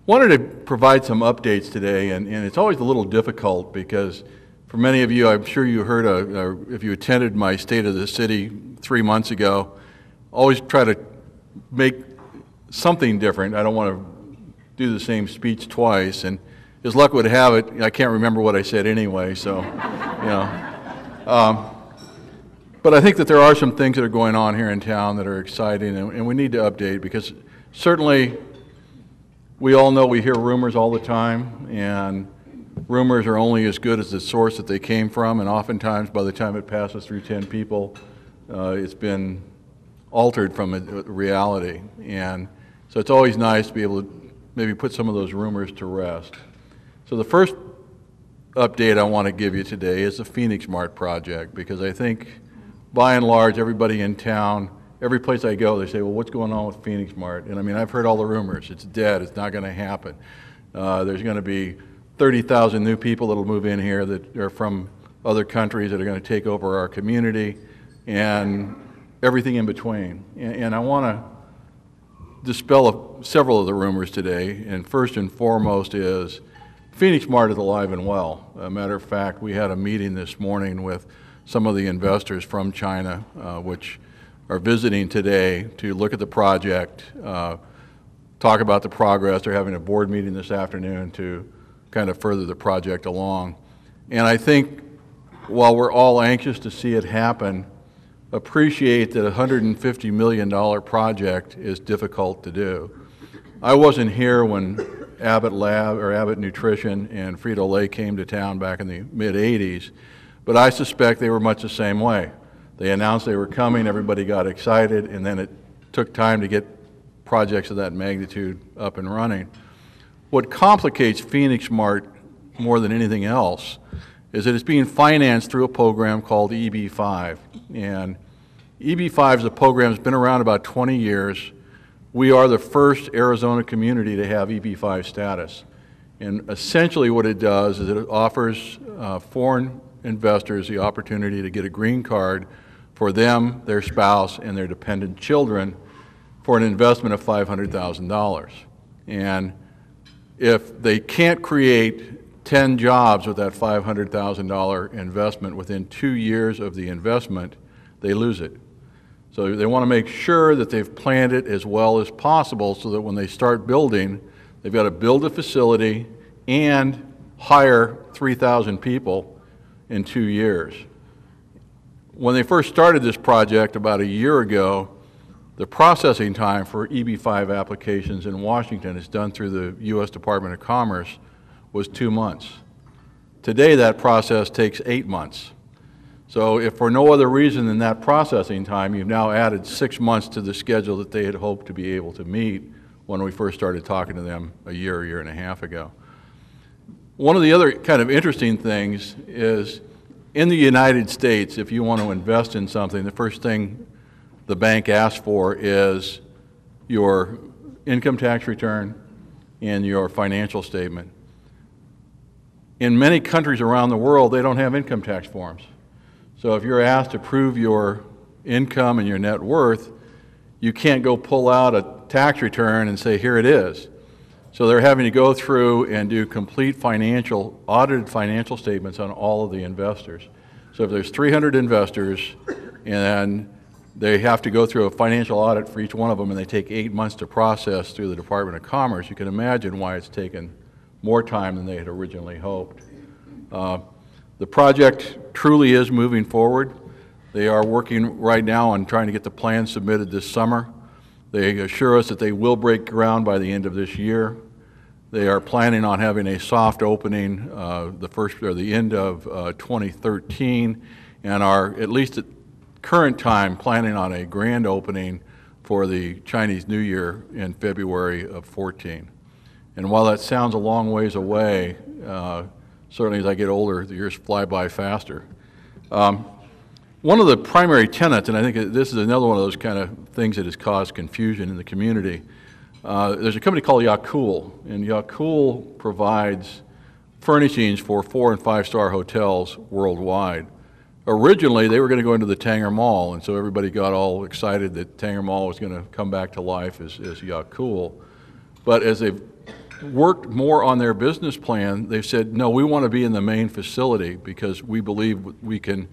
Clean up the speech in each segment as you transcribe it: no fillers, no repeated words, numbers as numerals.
Wanted to provide some updates today, and it's always a little difficult because for many of you, I'm sure you heard, if you attended my State of the City 3 months ago, always try to make something different. I don't want to do the same speech twice, and as luck would have it, I can't remember what I said anyway, so, but I think that there are some things that are going on here in town that are exciting, and we need to update because certainly we all know we hear rumors all the time, and rumors are only as good as the source that they came from, and oftentimes by the time it passes through 10 people, it's been altered from a reality. And so it's always nice to be able to maybe put some of those rumors to rest. So the first update I want to give you today is the Phoenix Mart project, because I think by and large everybody in town, every place I go, they say, well, what's going on with Phoenix Mart? And I mean, I've heard all the rumors. It's dead. It's not going to happen. There's going to be 30,000 new people that will move in here that are from other countries that are going to take over our community and everything in between. And I want to dispel several of the rumors today. And first and foremost is Phoenix Mart is alive and well. As a matter of fact, we had a meeting this morning with some of the investors from China, which are visiting today to look at the project, talk about the progress. They're having a board meeting this afternoon to kind of further the project along. And I think while we're all anxious to see it happen, appreciate that a $150 million project is difficult to do. I wasn't here when Abbott Lab or Abbott Nutrition and Frito-Lay came to town back in the mid-'80s, but I suspect they were much the same way. They announced they were coming, everybody got excited, and then it took time to get projects of that magnitude up and running. What complicates Phoenix Mart more than anything else is that it's being financed through a program called EB-5. And EB-5 is a program that's been around about 20 years. We are the first Arizona community to have EB-5 status. And essentially what it does is it offers foreign investors the opportunity to get a green card for them, their spouse, and their dependent children for an investment of $500,000. And if they can't create 10 jobs with that $500,000 investment within 2 years of the investment, they lose it. So they want to make sure that they've planned it as well as possible so that when they start building, they've got to build a facility and hire 3,000 people in 2 years. When they first started this project about a year ago, the processing time for EB-5 applications in Washington, is done through the U.S. Department of Commerce, was 2 months. Today that process takes 8 months. So if for no other reason than that processing time, you've now added 6 months to the schedule that they had hoped to be able to meet when we first started talking to them a year and a half ago. One of the other kind of interesting things is in the United States, if you want to invest in something, the first thing the bank asks for is your income tax return and your financial statement. In many countries around the world, they don't have income tax forms. So if you're asked to prove your income and your net worth, you can't go pull out a tax return and say, here it is. So they're having to go through and do complete audited financial statements on all of the investors. So if there's 300 investors and they have to go through a financial audit for each one of them, and they take 8 months to process through the Department of Commerce, you can imagine why it's taken more time than they had originally hoped. The project truly is moving forward. They are working right now on trying to get the plan submitted this summer. They assure us that they will break ground by the end of this year. They are planning on having a soft opening the end of 2013, and are, at least at current time, planning on a grand opening for the Chinese New Year in February of 14. And while that sounds a long ways away, certainly as I get older, the years fly by faster. One of the primary tenets, and I think this is another one of those kind of things that has caused confusion in the community, there's a company called Yakult, and Yakult provides furnishings for 4- and 5-star hotels worldwide. Originally, they were going to go into the Tanger Mall, and so everybody got all excited that Tanger Mall was going to come back to life as Yakult. But as they've worked more on their business plan, they've said, no, we want to be in the main facility because we believe we can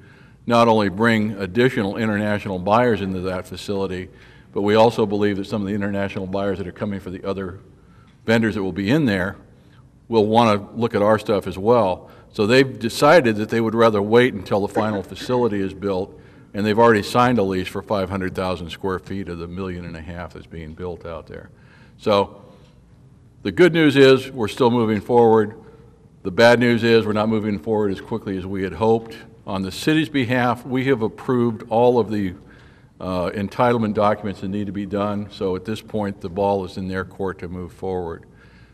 not only bring additional international buyers into that facility, but we also believe that some of the international buyers that are coming for the other vendors that will be in there will want to look at our stuff as well. So they've decided that they would rather wait until the final facility is built, and they've already signed a lease for 500,000 square feet of the 1.5 million that's being built out there. So the good news is we're still moving forward. The bad news is we're not moving forward as quickly as we had hoped. On the city's behalf, we have approved all of the entitlement documents that need to be done. So at this point, the ball is in their court to move forward.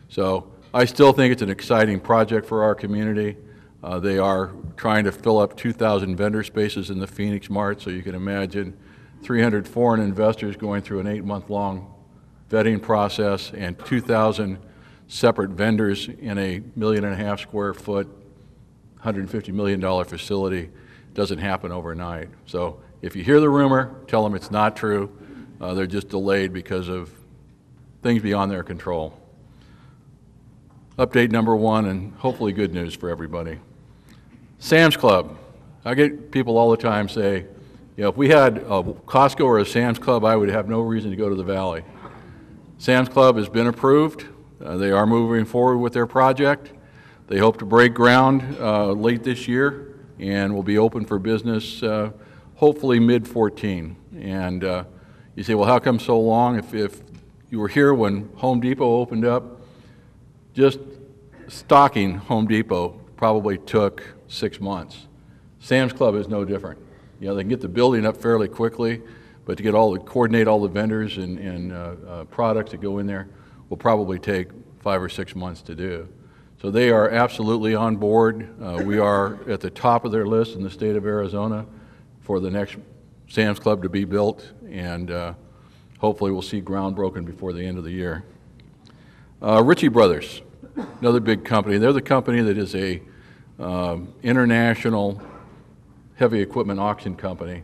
So I still think it's an exciting project for our community. They are trying to fill up 2,000 vendor spaces in the Phoenix Mart, so you can imagine 300 foreign investors going through an 8-month-long vetting process and 2,000 separate vendors in a 1.5 million square foot, $150 million facility. Doesn't happen overnight. So if you hear the rumor, tell them it's not true. They're just delayed because of things beyond their control. Update number 1, and hopefully good news for everybody. Sam's Club. I get people all the time say, you know, if we had a Costco or a Sam's Club, I would have no reason to go to the Valley. Sam's Club has been approved. They are moving forward with their project. They hope to break ground late this year and will be open for business hopefully mid-14. And you say, well, how come so long? If you were here when Home Depot opened up, just stocking Home Depot probably took 6 months. Sam's Club is no different. You know, they can get the building up fairly quickly, but to coordinate all the vendors and products that go in there will probably take 5 or 6 months to do. So they are absolutely on board. We are at the top of their list in the state of Arizona for the next Sam's Club to be built, and hopefully we'll see ground broken before the end of the year. Ritchie Brothers, another big company. They're the company that is a international heavy equipment auction company.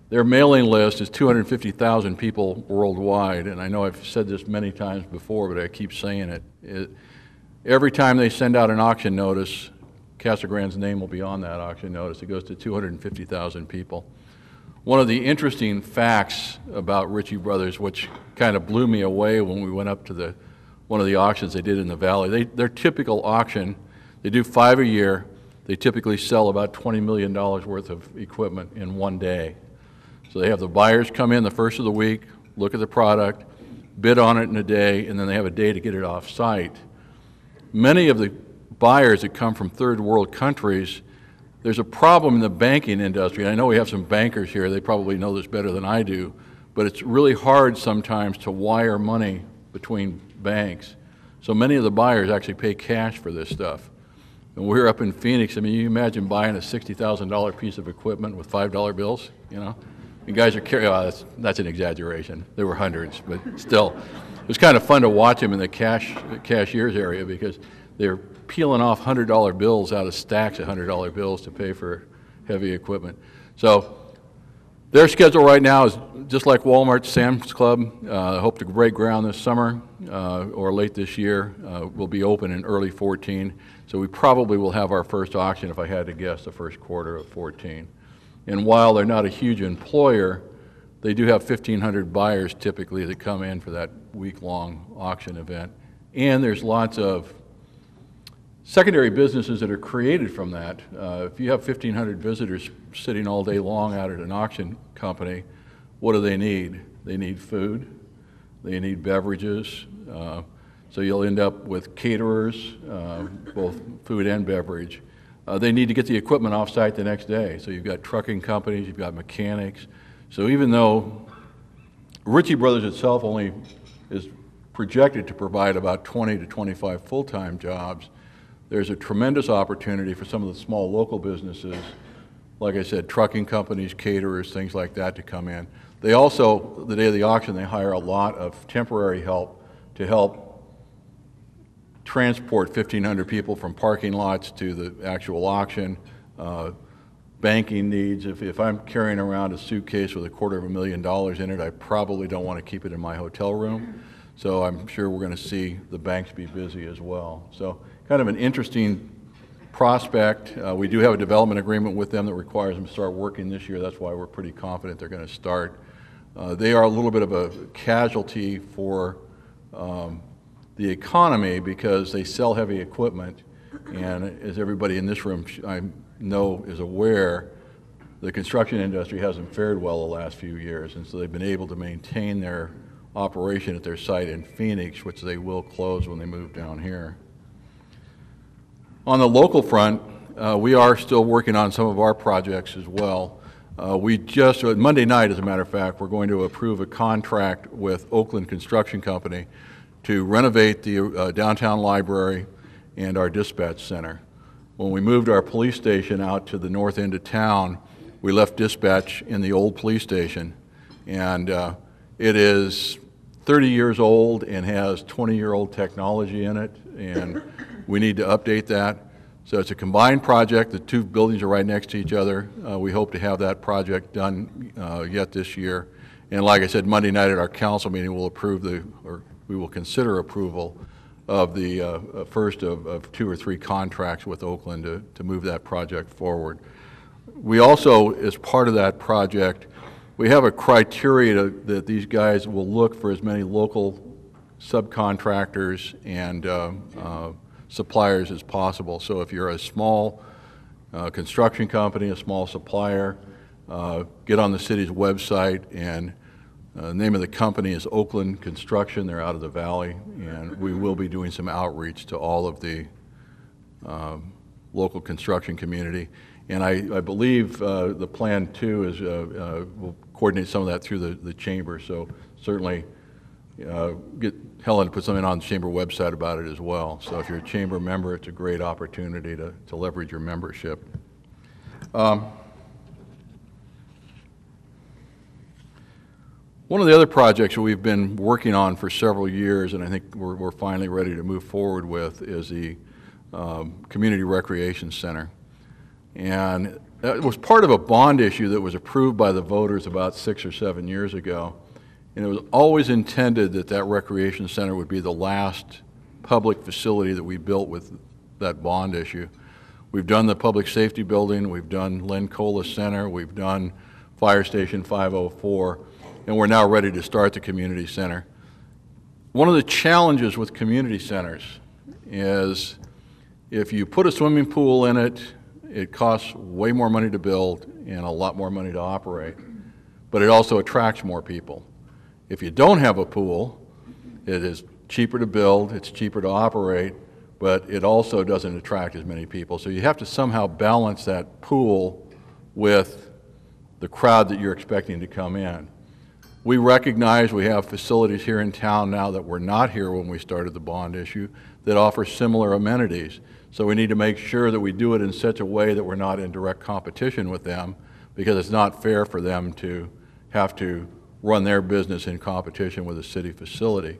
Their mailing list is 250,000 people worldwide, and I know I've said this many times before, but I keep saying it. Every time they send out an auction notice, Casa Grande's name will be on that auction notice. It goes to 250,000 people. One of the interesting facts about Ritchie Brothers, which kind of blew me away when we went up to one of the auctions they did in the Valley, their typical auction, they do 5 a year. They typically sell about $20 million worth of equipment in one day. So they have the buyers come in the first of the week, look at the product, bid on it in a day, and then they have a day to get it off site. Many of the buyers that come from third world countries, there's a problem in the banking industry. And I know we have some bankers here, they probably know this better than I do, but it's really hard sometimes to wire money between banks. So many of the buyers actually pay cash for this stuff. And we're up in Phoenix. I mean, you imagine buying a $60,000 piece of equipment with $5 bills, you know? And guys are carrying, oh, that's an exaggeration. There were hundreds, but still. It was kind of fun to watch them in the cashier's area because they're peeling off $100 bills out of stacks of $100 bills to pay for heavy equipment. So their schedule right now is just like Walmart, Sam's Club. Hope to break ground this summer or late this year. We'll be open in early 14. So we probably will have our first auction, if I had to guess, the first quarter of 14. And while they're not a huge employer, they do have 1,500 buyers typically that come in for that week-long auction event. And there's lots of secondary businesses that are created from that. If you have 1,500 visitors sitting all day long out at an auction company, what do they need? They need food, they need beverages, so you'll end up with caterers, both food and beverage. They need to get the equipment off site the next day, so you've got trucking companies, you've got mechanics. So even though Ritchie Brothers itself only is projected to provide about 20 to 25 full-time jobs, there's a tremendous opportunity for some of the small local businesses, like I said, trucking companies, caterers, things like that to come in. They also, the day of the auction, they hire a lot of temporary help to help transport 1,500 people from parking lots to the actual auction. Banking needs, if I'm carrying around a suitcase with $250,000 in it, I probably don't want to keep it in my hotel room. So I'm sure we're going to see the banks be busy as well. So kind of an interesting prospect. We do have a development agreement with them that requires them to start working this year. That's why we're pretty confident they're going to start. They are a little bit of a casualty for the economy because they sell heavy equipment, and as everybody in this room I know is aware, the construction industry hasn't fared well the last few years, and so they've been able to maintain their operation at their site in Phoenix, which they will close when they move down here. On the local front, we are still working on some of our projects as well. We just, Monday night as a matter of fact, we're going to approve a contract with Oakland Construction Company to renovate the downtown library and our dispatch center. When we moved our police station out to the north end of town, we left dispatch in the old police station, and it is 30 years old and has 20-year-old technology in it, and we need to update that. So it's a combined project. The two buildings are right next to each other. We hope to have that project done yet this year. And like I said, Monday night at our council meeting, we'll approve we will consider approval of the first of 2 or 3 contracts with Oakland to move that project forward. We also, as part of that project, we have a criteria that these guys will look for as many local subcontractors and suppliers as possible. So if you're a small construction company, a small supplier, get on the city's website, and the name of the company is Oakland Construction. They're out of the valley, and we will be doing some outreach to all of the local construction community. And I believe the plan too is we'll coordinate some of that through the chamber. So certainly get Helen to put something on the chamber website about it as well. So if you're a chamber member, it's a great opportunity to leverage your membership. One of the other projects that we've been working on for several years, and I think we're finally ready to move forward with, is the Community Recreation Center. And that was part of a bond issue that was approved by the voters about 6 or 7 years ago. And it was always intended that that recreation center would be the last public facility that we built with that bond issue. We've done the public safety building, we've done Len Cola Center, we've done Fire Station 504, and we're now ready to start the community center. One of the challenges with community centers is if you put a swimming pool in it, it costs way more money to build and a lot more money to operate, but it also attracts more people. If you don't have a pool, it is cheaper to build, it's cheaper to operate, but it also doesn't attract as many people. So you have to somehow balance that pool with the crowd that you're expecting to come in. We recognize we have facilities here in town now that were not here when we started the bond issue that offer similar amenities. So we need to make sure that we do it in such a way that we're not in direct competition with them, because it's not fair for them to have to run their business in competition with a city facility.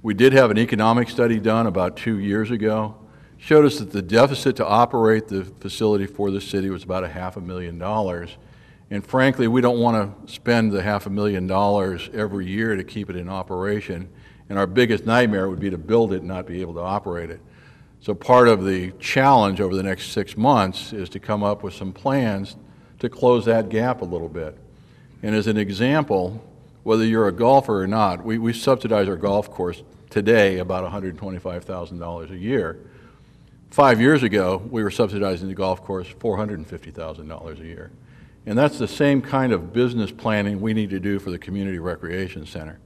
We did have an economic study done about 2 years ago. Showed us that the deficit to operate the facility for the city was about $500,000. And frankly, we don't want to spend the $500,000 every year to keep it in operation. And our biggest nightmare would be to build it and not be able to operate it. So part of the challenge over the next 6 months is to come up with some plans to close that gap a little bit. And as an example, whether you're a golfer or not, we subsidize our golf course today about $125,000 a year. 5 years ago, we were subsidizing the golf course $450,000 a year. And that's the same kind of business planning we need to do for the Community Recreation Center.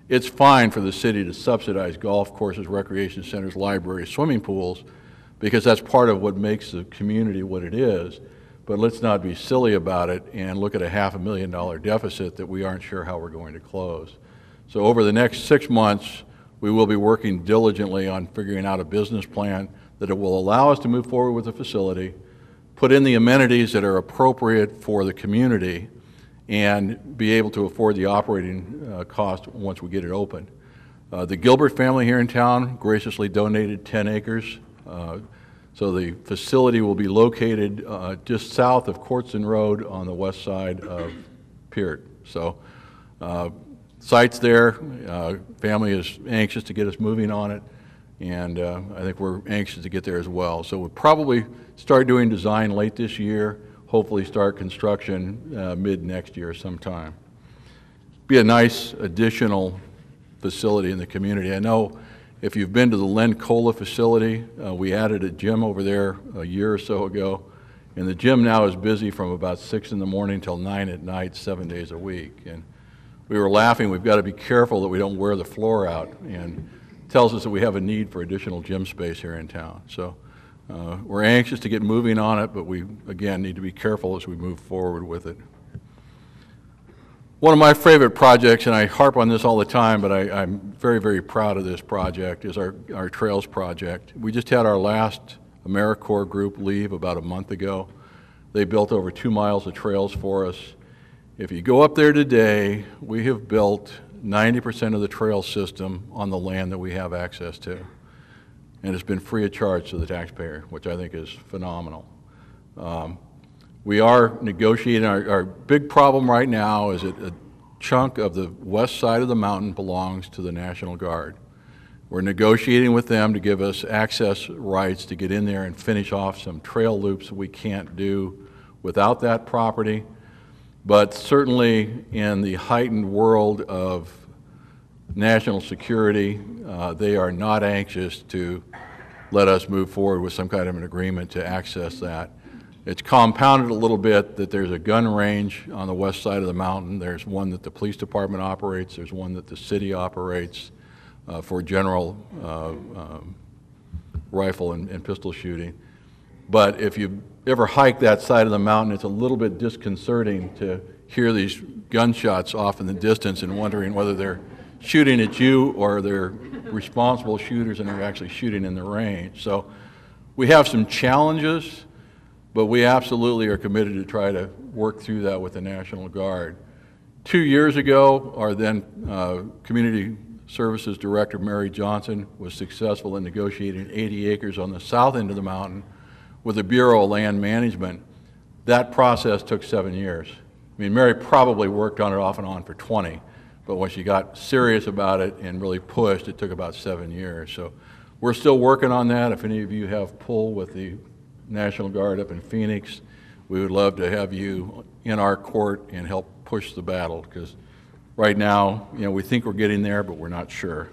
It's fine for the city to subsidize golf courses, recreation centers, libraries, swimming pools, because that's part of what makes the community what it is. But let's not be silly about it and look at a $500,000 deficit that we aren't sure how we're going to close. So over the next 6 months, we will be working diligently on figuring out a business plan that it will allow us to move forward with the facility, put in the amenities that are appropriate for the community, and be able to afford the operating cost once we get it open. The Gilbert family here in town graciously donated 10 acres. So the facility will be located just south of Courtson Road on the west side of Peart. So site's there. Family is anxious to get us moving on it, and I think we're anxious to get there as well. So we'll probably start doing design late this year, hopefully start construction mid next year sometime. Be a nice additional facility in the community. I know if you've been to the Len Cola facility, we added a gym over there a year or so ago, and the gym now is busy from about 6 in the morning till 9 at night, 7 days a week. And we were laughing, we've got to be careful that we don't wear the floor out, and it tells us that we have a need for additional gym space here in town. So we're anxious to get moving on it, but we, again, need to be careful as we move forward with it. One of my favorite projects, and I harp on this all the time, but I'm very, very proud of this project, is our Trails project. We just had our last AmeriCorps group leave about a month ago. They built over 2 miles of trails for us. If you go up there today, we have built 90% of the trail system on the land that we have access to. And it's been free of charge to the taxpayer, which I think is phenomenal. We are negotiating. Our big problem right now is that a chunk of the west side of the mountain belongs to the National Guard. We're negotiating with them to give us access rights to get in there and finish off some trail loops that we can't do without that property. But certainly in the heightened world of national security, they are not anxious to let us move forward with some kind of an agreement to access that. It's compounded a little bit that there's a gun range on the west side of the mountain. There's one that the police department operates. There's one that the city operates for general rifle and pistol shooting. But if you ever hike that side of the mountain, it's a little bit disconcerting to hear these gunshots off in the distance and wondering whether they're shooting at you or they're responsible shooters and they're actually shooting in the range. So we have some challenges, but we absolutely are committed to try to work through that with the National Guard. 2 years ago, our then Community Services Director, Mary Johnson, was successful in negotiating 80 acres on the south end of the mountain with the Bureau of Land Management. That process took 7 years. I mean, Mary probably worked on it off and on for 20, but when she got serious about it and really pushed, it took about 7 years. So we're still working on that. If any of you have pull with the National Guard up in Phoenix, we would love to have you in our court and help push the battle, because right now, you know, we think we're getting there, but we're not sure.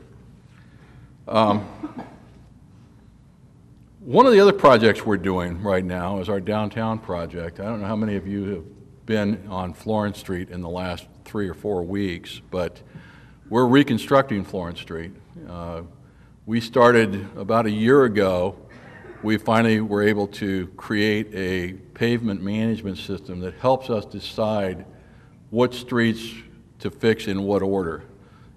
One of the other projects we're doing right now is our downtown project. I don't know how many of you have been on Florence Street in the last 3 or 4 weeks, but we're reconstructing Florence Street. We started about a year ago. We finally were able to create a pavement management system that helps us decide what streets to fix in what order.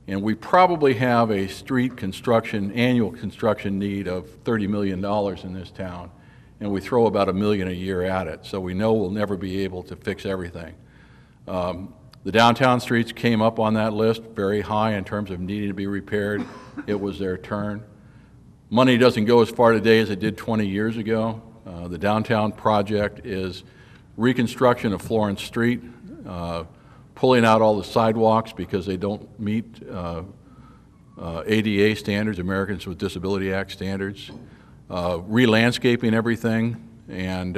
And we probably have a street construction, annual construction need of $30 million in this town, and we throw about $1 million a year at it. So we know we'll never be able to fix everything. The downtown streets came up on that list very high in terms of needing to be repaired. It was their turn. Money doesn't go as far today as it did 20 years ago. The downtown project is reconstruction of Florence Street, pulling out all the sidewalks because they don't meet ADA standards, Americans with Disability Act standards, re-landscaping everything, and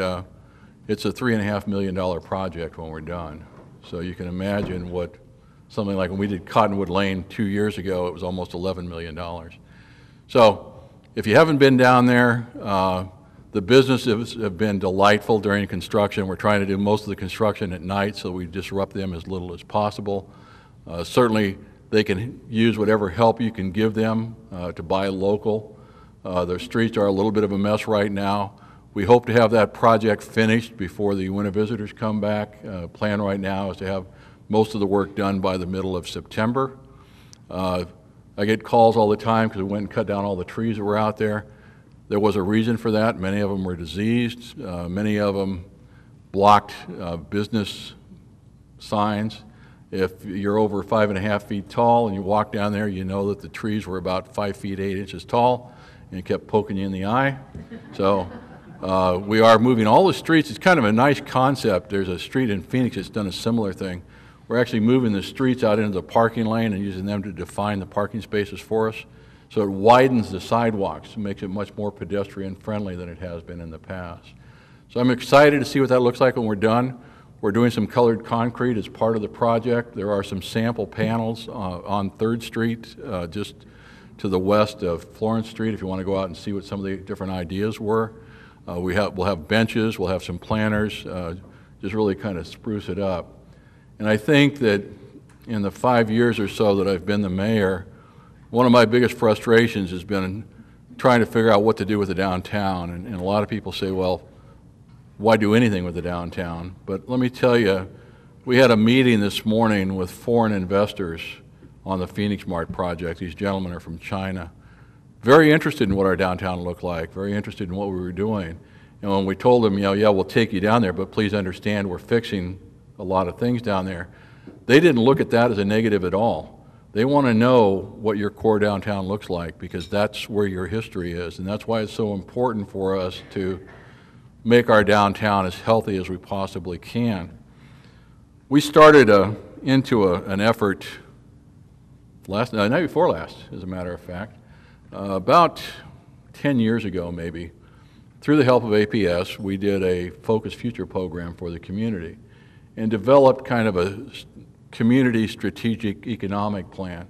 it's a $3.5 million project when we're done. So you can imagine what something like when we did Cottonwood Lane 2 years ago, it was almost $11 million. So if you haven't been down there, the businesses have been delightful during construction. We're trying to do most of the construction at night so we disrupt them as little as possible. Certainly, they can use whatever help you can give them to buy local. Their streets are a little bit of a mess right now. We hope to have that project finished before the winter visitors come back. Plan right now is to have most of the work done by the middle of September. I get calls all the time because we went and cut down all the trees that were out there. There was a reason for that. Many of them were diseased. Many of them blocked business signs. If you're over 5.5 feet tall and you walk down there, you know that the trees were about 5 feet 8 inches tall and it kept poking you in the eye. So we are moving all the streets. It's kind of a nice concept. There's a street in Phoenix that's done a similar thing We're actually moving the streets out into the parking lane and using them to define the parking spaces for us. So it widens the sidewalks and makes it much more pedestrian friendly than it has been in the past. So I'm excited to see what that looks like when we're done. We're doing some colored concrete as part of the project. There are some sample panels on 3rd Street, just to the west of Florence Street, if you want to go out and see what some of the different ideas were. We'll have benches, we'll have some planters, just really kind of spruce it up. And I think that in the 5 years or so that I've been the mayor, one of my biggest frustrations has been trying to figure out what to do with the downtown. And a lot of people say, well, why do anything with the downtown? But let me tell you, we had a meeting this morning with foreign investors on the Phoenix Mart project. These gentlemen are from China. Very interested in what our downtown looked like, very interested in what we were doing. And when we told them, yeah, we'll take you down there, but please understand we're fixing a lot of things down there, they didn't look at that as a negative at all. They want to know what your core downtown looks like, because that's where your history is, and that's why it's so important for us to make our downtown as healthy as we possibly can. We started into an effort night before last, as a matter of fact, about 10 years ago maybe. Through the help of APS, we did a Focus Future program for the community and developed kind of a community strategic economic plan.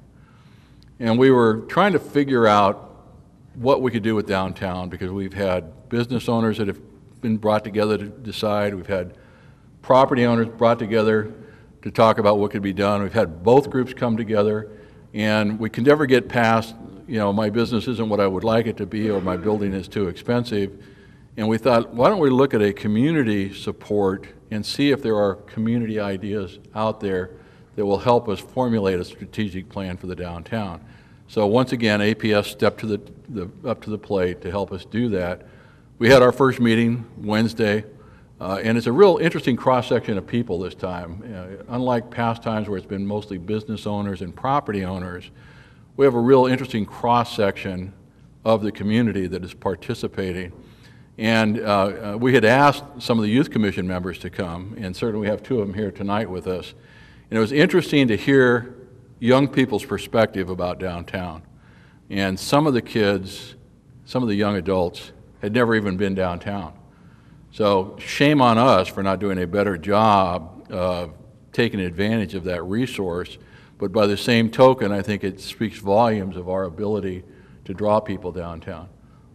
And we were trying to figure out what we could do with downtown, because we've had business owners that have been brought together to decide. We've had property owners brought together to talk about what could be done. We've had both groups come together, and we can never get past, my business isn't what I would like it to be, or my building is too expensive. And we thought, why don't we look at a community support and see if there are community ideas out there that will help us formulate a strategic plan for the downtown. So once again, APS stepped up to the plate to help us do that. We had our first meeting Wednesday, and it's a real interesting cross-section of people this time. Unlike past times where it's been mostly business owners and property owners, we have a real interesting cross-section of the community that is participating. And we had asked some of the Youth Commission members to come, and certainly we have 2 of them here tonight with us. And it was interesting to hear young people's perspective about downtown. And some of the kids, some of the young adults, had never even been downtown. So shame on us for not doing a better job of taking advantage of that resource. But by the same token, I think it speaks volumes of our ability to draw people downtown.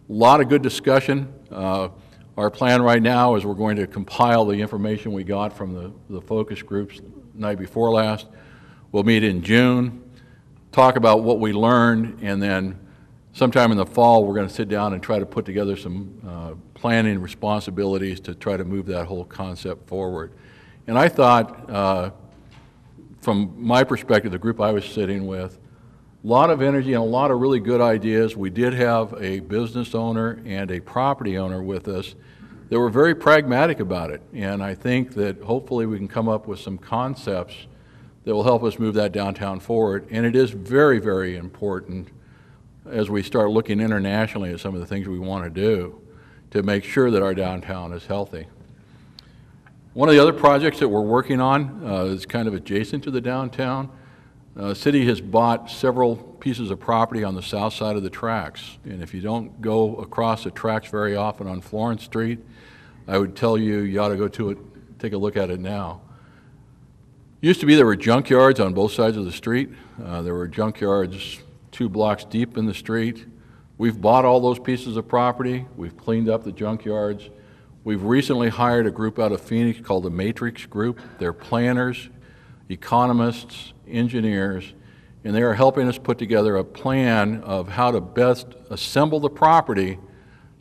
A lot of good discussion. Our plan right now is we're going to compile the information we got from the focus groups night before last. We'll meet in June, talk about what we learned, and then sometime in the fall we're going to sit down and try to put together some planning responsibilities to try to move that whole concept forward. And I thought, from my perspective, the group I was sitting with, a lot of energy and a lot of really good ideas. We did have a business owner and a property owner with us that were very pragmatic about it. And I think that hopefully we can come up with some concepts that will help us move that downtown forward. And it is very, very important as we start looking internationally at some of the things we want to do to make sure that our downtown is healthy. One of the other projects that we're working on is kind of adjacent to the downtown. The city has bought several pieces of property on the south side of the tracks. And if you don't go across the tracks very often on Florence Street, I would tell you, you ought to go to it, take a look at it now. Used to be there were junkyards on both sides of the street. There were junkyards 2 blocks deep in the street. We've bought all those pieces of property. We've cleaned up the junkyards. We've recently hired a group out of Phoenix called the Matrix Group. They're planners, economists, engineers, and they are helping us put together a plan of how to best assemble the property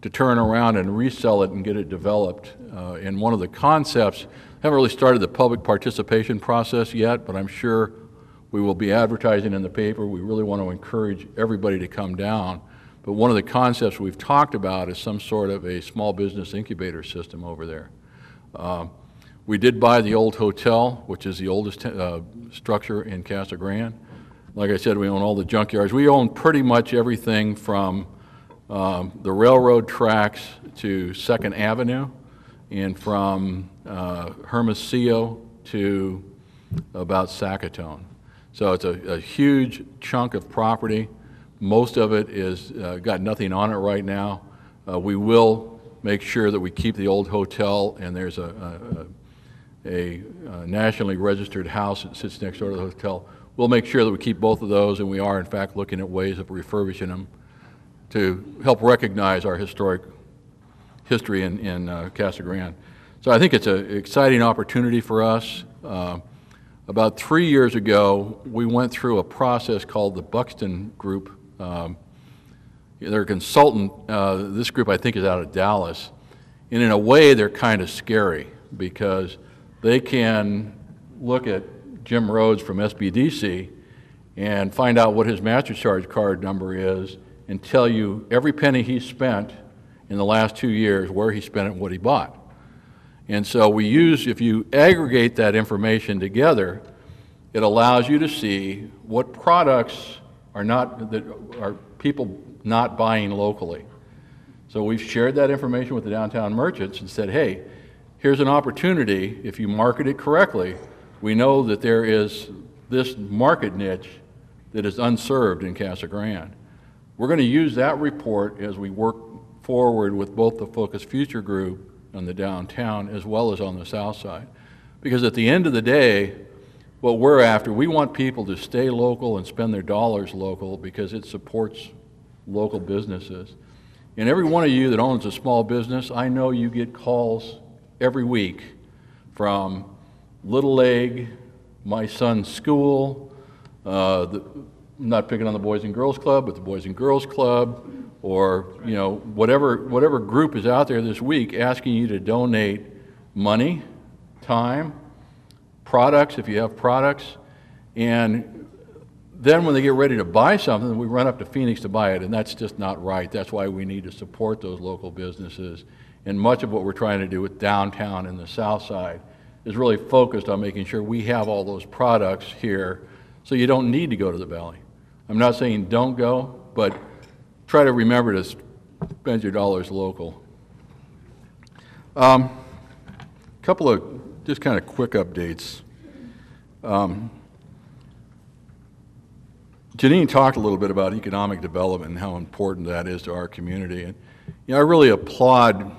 to turn around and resell it and get it developed. And one of the concepts, haven't really started the public participation process yet, but I'm sure we will be advertising in the paper. We really want to encourage everybody to come down. But one of the concepts we've talked about is some sort of a small business incubator system over there. We did buy the old hotel, which is the oldest structure in Casa Grande. Like I said, we own all the junkyards. We own pretty much everything from the railroad tracks to 2nd Avenue, and from Hermosillo to about Sackatone. So it's a huge chunk of property. Most of it is got nothing on it right now. We will make sure that we keep the old hotel, and there's a nationally registered house that sits next door to the hotel. We'll make sure that we keep both of those, and we are in fact looking at ways of refurbishing them to help recognize our historic history in Casa Grande. So I think it's an exciting opportunity for us. About 3 years ago, we went through a process called the Buxton Group. They're a consultant. This group, I think, is out of Dallas. And in a way, they're kind of scary because they can look at Jim Rhodes from SBDC and find out what his MasterCharge card number is and tell you every penny he spent in the last 2 years, where he spent it and what he bought. And so we use, if you aggregate that information together, it allows you to see what products are people not buying locally. So we've shared that information with the downtown merchants and said, hey, here's an opportunity. If you market it correctly, we know that there is this market niche that is unserved in Casa Grande. We're going to use that report as we work forward with both the Focus Future Group on the downtown as well as on the south side. Because at the end of the day, what we're after, we want people to stay local and spend their dollars local because it supports local businesses. And every one of you that owns a small business, I know you get calls every week from Little League, my son's school, I'm not picking on the Boys and Girls Club, but the Boys and Girls Club, or whatever group is out there this week asking you to donate money, time, products if you have products, and then when they get ready to buy something, we run up to Phoenix to buy it, and that's just not right. That's why we need to support those local businesses. And much of what we're trying to do with downtown and the south side is really focused on making sure we have all those products here so you don't need to go to the Valley. I'm not saying don't go, but try to remember to spend your dollars local. Couple of just kind of quick updates. Janine talked a little bit about economic development and how important that is to our community. And I really applaud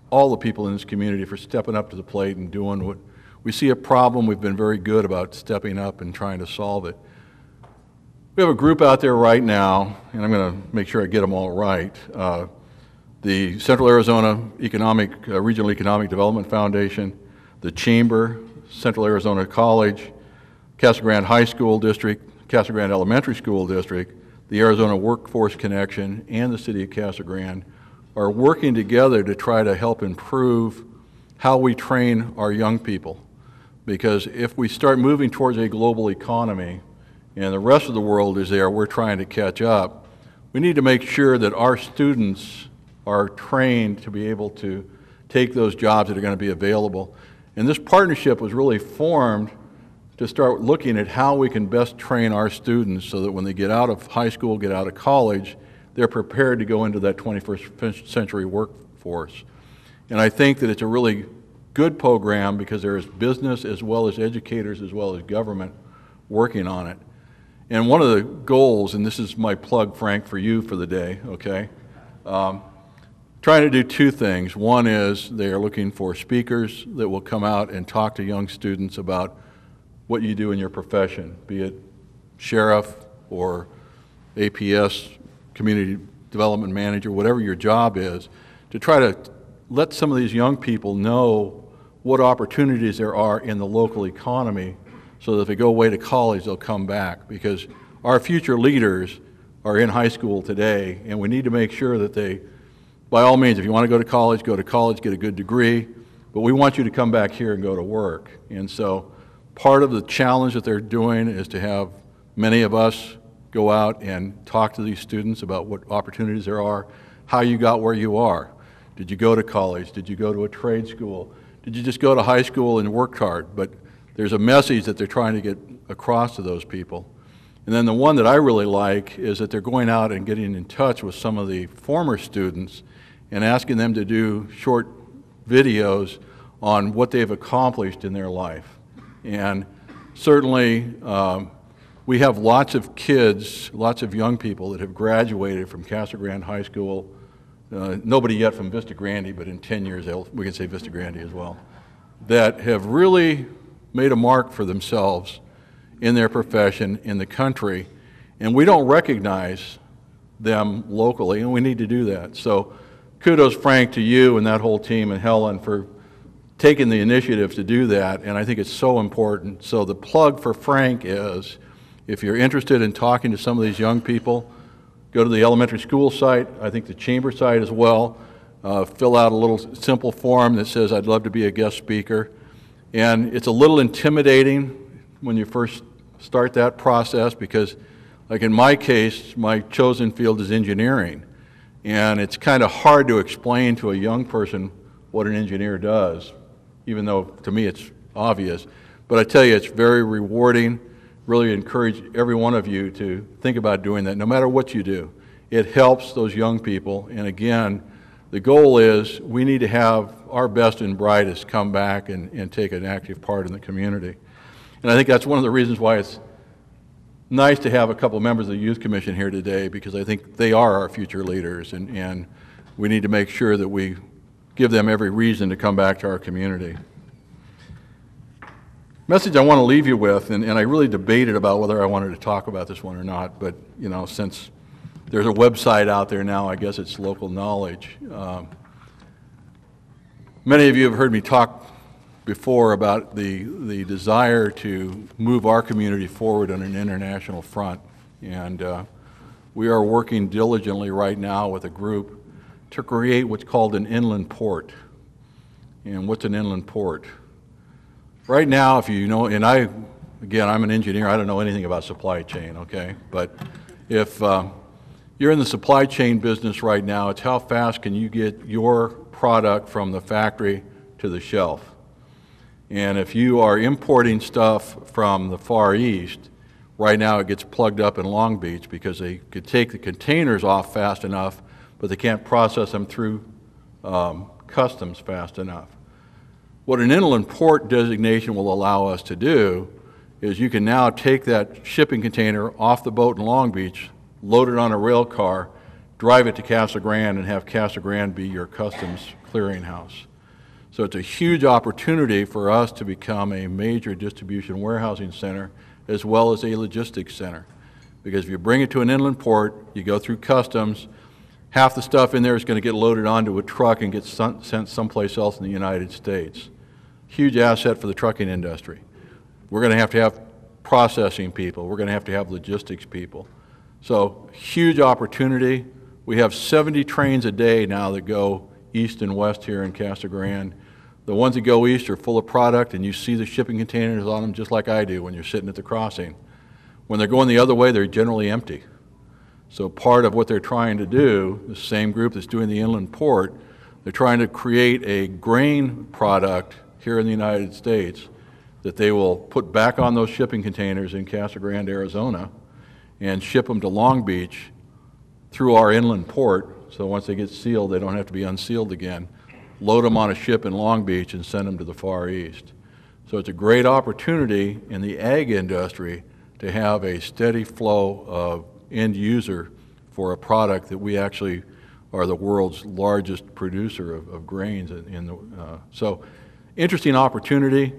all the people in this community for stepping up to the plate and doing what we see a problem. We've been very good about stepping up and trying to solve it. We have a group out there right now, and I'm going to make sure I get them all right. The Central Arizona Regional Economic Development Foundation, the Chamber, Central Arizona College, Casa Grande High School District, Casa Grande Elementary School District, the Arizona Workforce Connection, and the City of Casa Grande are working together to try to help improve how we train our young people. Because if we start moving towards a global economy, and the rest of the world is there, we're trying to catch up, we need to make sure that our students are trained to be able to take those jobs that are going to be available. And this partnership was really formed to start looking at how we can best train our students so that when they get out of high school, get out of college, they're prepared to go into that 21st century workforce. And I think that it's a really good program because there is business as well as educators as well as government working on it. And one of the goals, and this is my plug, Frank, for you for the day, okay? Trying to do two things. One is they are looking for speakers that will come out and talk to young students about what you do in your profession, be it sheriff or APS, community development manager, whatever your job is, to try to let some of these young people know what opportunities there are in the local economy so that if they go away to college, they'll come back. Because our future leaders are in high school today, and we need to make sure that they, by all means, if you want to go to college, get a good degree, but we want you to come back here and go to work. And so part of the challenge that they're doing is to have many of us go out and talk to these students about what opportunities there are, how you got where you are. Did you go to college? Did you go to a trade school? Did you just go to high school and work hard? But there's a message that they're trying to get across to those people. And then the one that I really like is that they're going out and getting in touch with some of the former students and asking them to do short videos on what they've accomplished in their life. And certainly we have lots of kids, lots of young people that have graduated from Casa Grande High School. Nobody yet from Vista Grande, but in 10 years we can say Vista Grande as well, that have really made a mark for themselves in their profession, in the country, and we don't recognize them locally, and we need to do that. So kudos, Frank, to you and that whole team, and Helen for taking the initiative to do that, and I think it's so important. So the plug for Frank is, if you're interested in talking to some of these young people, go to the elementary school site, I think the chamber site as well, fill out a little simple form that says, I'd love to be a guest speaker. And it's a little intimidating when you first start that process because, like in my case, my chosen field is engineering. And it's kind of hard to explain to a young person what an engineer does, even though to me it's obvious. But I tell you, it's very rewarding. Really encourage every one of you to think about doing that, no matter what you do. It helps those young people, and again, the goal is we need to have our best and brightest come back and take an active part in the community. And I think that's one of the reasons why it's nice to have a couple of members of the Youth Commission here today, because I think they are our future leaders, and we need to make sure that we give them every reason to come back to our community. Message I want to leave you with, and I really debated about whether I wanted to talk about this one or not, but you know, since there's a website out there now, I guess it's local knowledge. Many of you have heard me talk before about the desire to move our community forward on an international front, and we are working diligently right now with a group to create what's called an inland port. And what's an inland port? Right now, if you know, and again, I'm an engineer, I don't know anything about supply chain, okay? But if you're in the supply chain business right now, it's how fast can you get your product from the factory to the shelf. And if you are importing stuff from the Far East, right now it gets plugged up in Long Beach because they could take the containers off fast enough, but they can't process them through customs fast enough. What an inland port designation will allow us to do is you can now take that shipping container off the boat in Long Beach, load it on a rail car, drive it to Casa Grande, and have Casa Grande be your customs clearinghouse. So it's a huge opportunity for us to become a major distribution warehousing center as well as a logistics center. Because if you bring it to an inland port, you go through customs, half the stuff in there is going to get loaded onto a truck and get sent someplace else in the United States. Huge asset for the trucking industry. We're going to have processing people. We're going to have logistics people. So huge opportunity. We have 70 trains a day now that go east and west here in Casa Grande. The ones that go east are full of product, and you see the shipping containers on them just like I do when you're sitting at the crossing. When they're going the other way, they're generally empty. So part of what they're trying to do, the same group that's doing the inland port, they're trying to create a grain product here in the United States that they will put back on those shipping containers in Casa Grande, Arizona, and ship them to Long Beach through our inland port, so once they get sealed, they don't have to be unsealed again, load them on a ship in Long Beach and send them to the Far East. So it's a great opportunity in the ag industry to have a steady flow of end user for a product that we actually are the world's largest producer of grains. So interesting opportunity.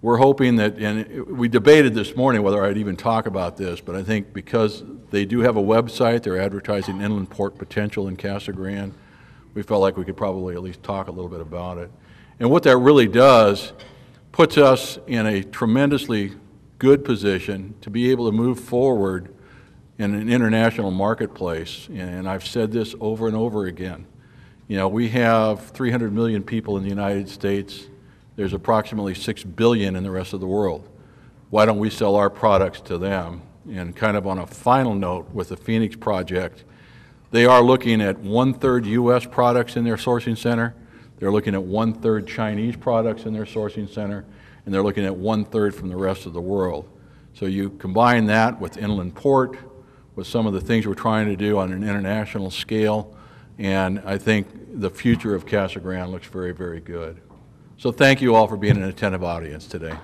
We're hoping that, and we debated this morning whether I'd even talk about this, but I think because they do have a website, they're advertising inland port potential in Casa Grande, we felt like we could probably at least talk a little bit about it. And what that really does puts us in a tremendously good position to be able to move forward in an international marketplace. And I've said this over and over again. You know, we have 300 million people in the United States. There's approximately 6 billion in the rest of the world. Why don't we sell our products to them? And kind of on a final note with the Phoenix project, they are looking at 1/3 U.S. products in their sourcing center. They're looking at 1/3 Chinese products in their sourcing center, and they're looking at 1/3 from the rest of the world. So you combine that with inland port, with some of the things we're trying to do on an international scale, and I think the future of Casa Grande looks very, very good. So thank you all for being an attentive audience today.